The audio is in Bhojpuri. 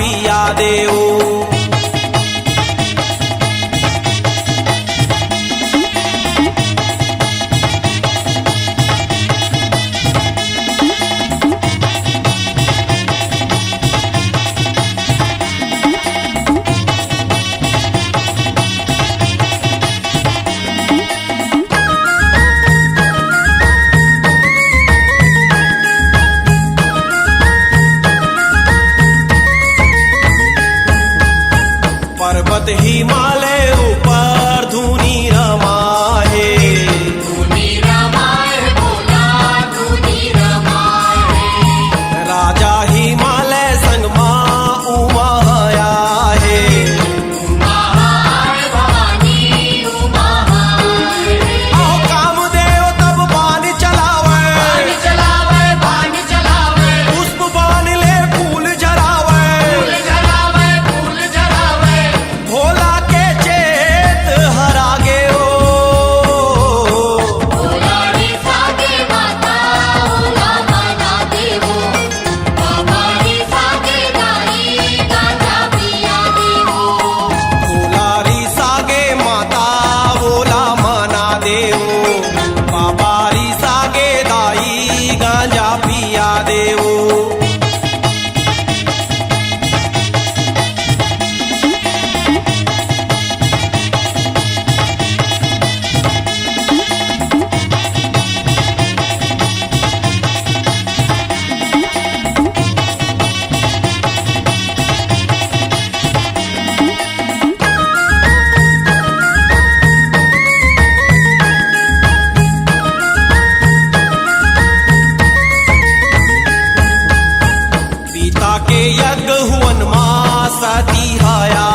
पिया देवो। पर्वत हिमालय ऊपर धुनी रमाए, धुनी रमाए भोला धुनी रमाए। राजा हिमालय संग माँ उमा आए, उमा हाय भवानी उमा हाय। आओ कामदेव तब बाण चलावे, बाण चलावे बाण चलावे। पुष्प बाण ले फूल झरावे, फूल झरावे फूल झरावे। भोला के चेत हरा गे ओ। भोला रे सागे माता भोला मना देवो। बाबा रे सागे गाई गांजा पिया देवो। भोलारी सागे माता बोला मना देवो, बाबारी सागे दाई गांजा पिया देवो। पिता के यज्ञ हुवन मां सती हया,